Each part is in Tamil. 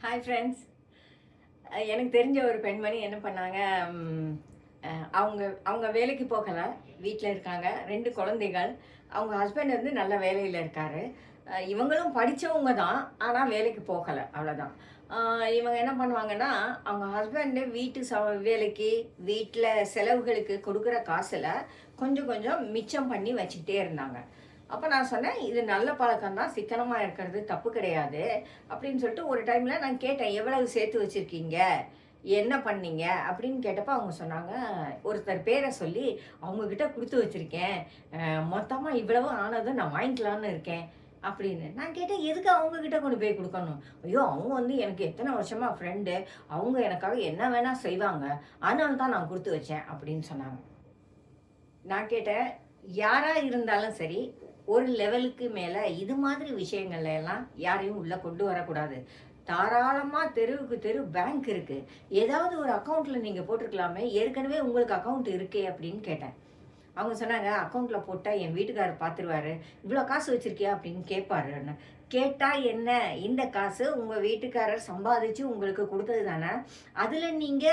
Hi friends. எனக்கு தெரிஞ்ச ஒரு பெண்மணி என்ன பண்ணாங்க, ம், அவங்க அவங்க வேலைக்கு போகலை, வீட்டில் இருக்காங்க. 2 குழந்தைகள். அவங்க ஹஸ்பண்ட் வந்து நல்ல வேலையில் இருக்கார். இவங்களும் படித்தவங்க தான், ஆனால் வேலைக்கு போகலை, அவ்வளோதான். இவங்க என்ன பண்ணுவாங்கன்னா, அவங்க ஹஸ்பண்டு வீட்டு வேலைக்கு, வீட்டில் செலவுகளுக்கு கொடுக்குற காசில் கொஞ்சம் கொஞ்சம் மிச்சம் பண்ணி வச்சுக்கிட்டே இருந்தாங்க. அப்போ நான் சொன்னேன், இது நல்ல பழக்கம் தான், சிக்கனமாக இருக்கிறது தப்பு கிடையாது அப்படின்னு சொல்லிட்டு ஒரு டைமில் நான் கேட்டேன், எவ்வளவு சேர்த்து வச்சுருக்கீங்க, என்ன பண்ணீங்க அப்படின்னு கேட்டப்போ அவங்க சொன்னாங்க, ஒருத்தர் பேரை சொல்லி அவங்கக்கிட்ட கொடுத்து வச்சுருக்கேன், மொத்தமாக இவ்வளவு ஆனதும் நான் வாங்கிக்கலான்னு இருக்கேன் அப்படின்னு. நான் கேட்டேன், எதுக்கு அவங்கக்கிட்ட கொண்டு போய் கொடுக்கணும்? ஐயோ, அவங்க வந்து எனக்கு எத்தனை வருஷமாக ஃப்ரெண்டு, அவங்க எனக்காக என்ன வேணால் செய்வாங்க, அதனால தான் நான் கொடுத்து வச்சேன் அப்படின்னு சொன்னாங்க. நான் கேட்டேன், யாரா இருந்தாலும் சரி, ஒரு லெவலுக்கு மேல இது மாதிரி விஷயங்கள்ல எல்லாம் யாரையும் உள்ள கொண்டு வரக்கூடாது. தாராளமா தெருவுக்கு தெரு பேங்க் இருக்கு. ஏதாவது ஒரு அக்கவுண்ட்ல நீங்க போட்டுருக்கலாமே, ஏற்கனவே உங்களுக்கு அக்கவுண்ட் இருக்கே அப்படின்னு கேட்டேன். அவங்க சொன்னாங்க, அக்கவுண்ட்ல போட்டா என் வீட்டுக்காரர் பார்த்துருவாரு. இவ்வளோ காசு வச்சிருக்கியா அப்படின்னு கேட்பாருன்னு. கேட்டா என்ன? இந்த காசு உங்க வீட்டுக்காரர் சம்பாதிச்சு உங்களுக்கு கொடுத்தது தானே. அதுல நீங்க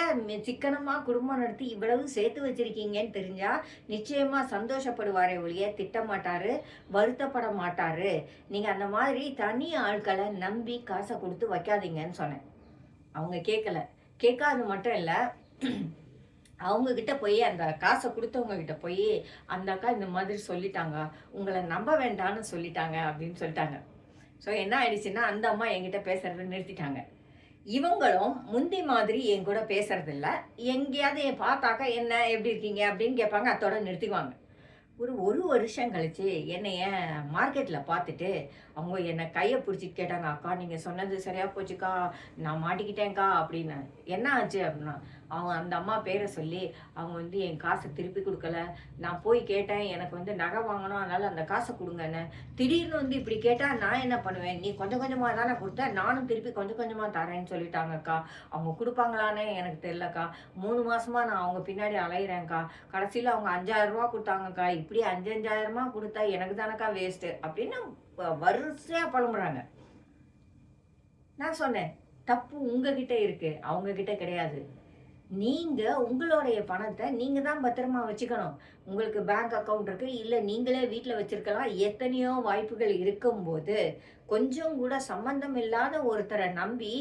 சிக்கனமா குடும்பம் நடத்தி இவ்வளவு சேர்த்து வச்சிருக்கீங்கன்னு தெரிஞ்சா நிச்சயமா சந்தோஷப்படுவாரே ஒழிய திட்டமாட்டாரு, வருத்தப்பட மாட்டாரு. நீங்க அந்த மாதிரி தனி ஆட்களை நம்பி காசை கொடுத்து வைக்காதீங்கன்னு சொன்னேன். அவங்க கேட்கல. கேட்காது மட்டும் இல்ல, அவங்க கிட்ட போய் அந்த காசை கொடுத்தவங்க கிட்ட போய், அந்த அக்கா இந்த மாதிரி சொல்லிட்டாங்க, உங்களை நம்ப வேண்டாம்னு சொல்லிட்டாங்க அப்படின்னு சொல்லிட்டாங்க. ஸோ என்ன ஆயிடுச்சுன்னா, அந்த அம்மா என்கிட்ட பேசுறதை நிறுத்திட்டாங்க. இவங்களும் முந்தி மாதிரி என் கூட பேசுறதில்ல. எங்கேயாவது பார்த்தாக்கா என்ன எப்படி இருக்கீங்க அப்படின்னு கேட்பாங்க, அத்தோட நிறுத்திக்குவாங்க. ஒரு வருஷம் கழிச்சு என்னைய மார்க்கெட்ல பார்த்துட்டு, அவங்க என்ன கைய பிடிச்சிட்டு கேட்டாங்க, "அக்கா நீங்க சொன்னது சரியா போச்சுக்கா, நான் மாட்டிக்கிட்டேன்க்கா" அப்படின்னு. "என்ன ஆச்சு?" அப்படின்னா, அவங்க அந்த அம்மா பேரை சொல்லி, அவங்க வந்து என் காசை திருப்பி குடுக்கல. நான் போய் கேட்டேன், எனக்கு வந்து நகை வாங்கணும், அதனால அந்த காசை குடுங்கன்னு. திடீர்னு வந்து இப்படி கேட்டா நான் என்ன பண்ணுவேன்? நீ கொஞ்சம் கொஞ்சமா தானே குடுத்த, நானும் திருப்பி கொஞ்சம் கொஞ்சமா தரேன்னு சொல்லிட்டாங்கக்கா. அவங்க குடுப்பாங்களான்னே எனக்கு தெரியலக்கா. 3 மாசமா நான் அவங்க பின்னாடி அலையிறேன்க்கா. கடைசியில அவங்க ரூ. 5000 குடுத்தாங்கக்கா. இப்படி 5000 குடுத்தா எனக்கு தானக்கா வேஸ்ட்டு அப்படின்னு வரிசையா புலம்புறாங்க. நான் சொன்னேன், தப்பு உங்ககிட்ட இருக்கு, அவங்க கிட்ட கிடையாது. நீங்க உங்களுடைய பணத்தை நீங்க தான் பத்திரமா வச்சுக்கணும். உங்களுக்கு பேங்க் அக்கவுண்ட் இருக்கு, இல்ல நீங்களே வீட்ல வச்சிருக்கலாம். எத்தனையோ வாய்ப்புகள் இருக்கும்போது, கொஞ்சம் கூட சம்பந்தம் இல்லாத ஒருத்தரை நம்பி,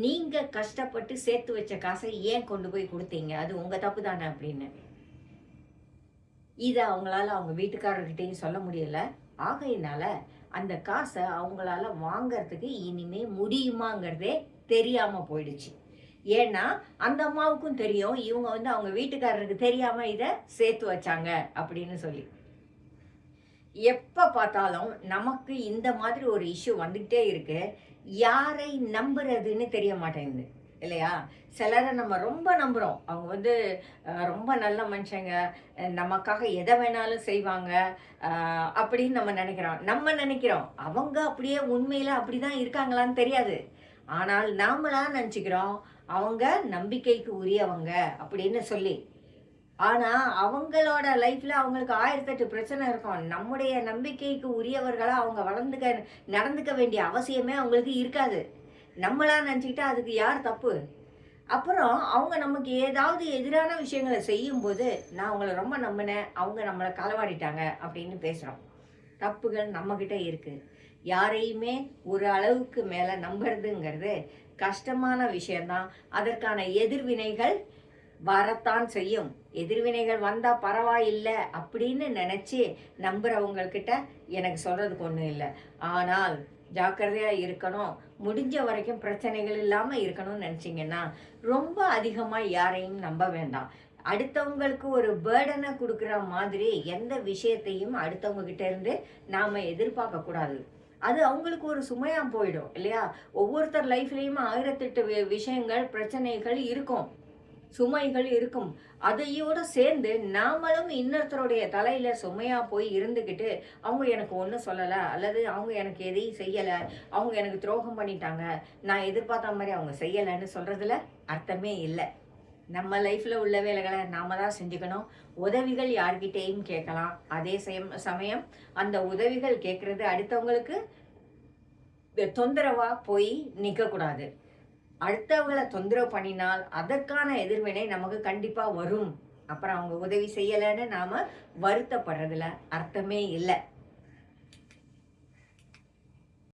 நீங்க கஷ்டப்பட்டு சேர்த்து வச்ச காசை ஏன் கொண்டு போய் குடுத்தீங்க? அது உங்க தப்பு தானே அப்படின்னு. இத அவங்களால அவங்க வீட்டுக்காரர்கிட்டயும் சொல்ல முடியல. ஆகையினால, அந்த காச அவங்களால வாங்கறதுக்கு இனிமே முடியுமாங்கிறதே தெரியாம போயிடுச்சு. ஏன்னா, அந்த அம்மாவுக்கும் தெரியும், இவங்க வந்து அவங்க வீட்டுக்காரருக்கு தெரியாம இத சேர்த்து வச்சாங்க அப்படின்னு சொல்லி. எப்ப பார்த்தாலும் நமக்கு இந்த மாதிரி ஒரு இஷ்யூ வந்துகிட்டே இருக்கு. யாரை நம்புறதுன்னு தெரிய மாட்டேங்குது. இல்லையா? சிலரை நம்ம ரொம்ப நம்புறோம். அவங்க வந்து ரொம்ப நல்ல மனுஷங்க. நமக்காக எத வேணாலும் செய்வாங்க. அ அப்படின்னு நம்ம நினைக்கிறோம். அவங்க அப்படியே உண்மையில அப்படிதான் இருக்காங்களான்னு தெரியாது. ஆனால் நாமளா நினைச்சுக்கிறோம், அவங்க நம்பிக்கைக்கு உரியவங்க அப்படின்னு சொல்லி. ஆனா, அவங்களோட லைஃப்ல அவங்களுக்கு 1008 பிரச்சனை இருக்கும். நம்முடைய நம்பிக்கைக்கு உரியவர்களா அவங்க நடந்துக்க வேண்டிய அவசியமே அவங்களுக்கு இருக்காது. நம்மளா நினச்சுக்கிட்டா அதுக்கு யார் தப்பு? அப்புறம் அவங்க நமக்கு ஏதாவது எதிரான விஷயங்கள செய்யும்போது, "நான் அவங்கள ரொம்ப நம்பினேன். அவங்க நம்மள களவாடிட்டாங்க" அப்படின்னு பேசுறோம். தப்புகள் நம்மகிட்ட இருக்கு. யாரையுமே ஒரு அளவுக்கு மேல நம்புறதுங்கிறது கஷ்டமான விஷயம் தான். அதற்கான எதிர்வினைகள் வரத்தான் செய்யும். எதிர்வினைகள் வந்தா பரவாயில்ல அப்படின்னு நினைச்சு நம்புறவங்ககிட்ட எனக்கு சொல்றதுக்கு ஒண்ணும் இல்ல. ஆனால் ஜாக்கிரதையா இருக்கணும். முடிஞ்ச வரைக்கும் பிரச்சனைகள் இல்லாம இருக்கணும்னு நினைச்சீங்கன்னா, ரொம்ப அதிகமா யாரையும் நம்ப வேண்டாம். அடுத்தவங்களுக்கு ஒரு பேர்டன குடுக்குற மாதிரி எந்த விஷயத்தையும் அடுத்தவங்க கிட்ட இருந்து நாம எதிர்பார்க்க கூடாது. அது அவங்களுக்கு ஒரு சுமையா போயிடும் இல்லையா? ஒவ்வொருத்தர் லைஃப்லயும் 1008 விஷயங்கள், பிரச்சனைகள் இருக்கும். சுமைகள் இருக்கும். அதையோட சேர்ந்து நாமளும் இன்னொருத்தருடைய தலையில சுமையா போய் இருந்துகிட்டு, அவங்க எனக்கு ஒண்ணும் சொல்லல, அல்லது அவங்க எனக்கு எதையும் செய்யல, அவங்க எனக்கு துரோகம் பண்ணிட்டாங்க, நான் எதிர்பார்த்த மாரி அவங்க செய்யலன்னு சொல்றதுல அர்த்தமே இல்ல. நம்ம லைஃப்ல உள்ள வேலைகள நாம தான் செஞ்சுக்கணும். உதவிகள் யார்கிட்டயும் கேட்கலாம். அதே சமயம் அந்த உதவிகள் கேட்கறது அடுத்தவங்களுக்கு தொந்தரவா போய் நிக்கக்கூடாது. அடுத்தவங்கள தொந்தரவு பண்ணினால் அதற்கான எதிர்வினை நமக்கு கண்டிப்பா வரும். அப்புறம் அவங்க உதவி செய்யலைன்னு நாம வருத்தப்படுறதுல அர்த்தமே இல்ல.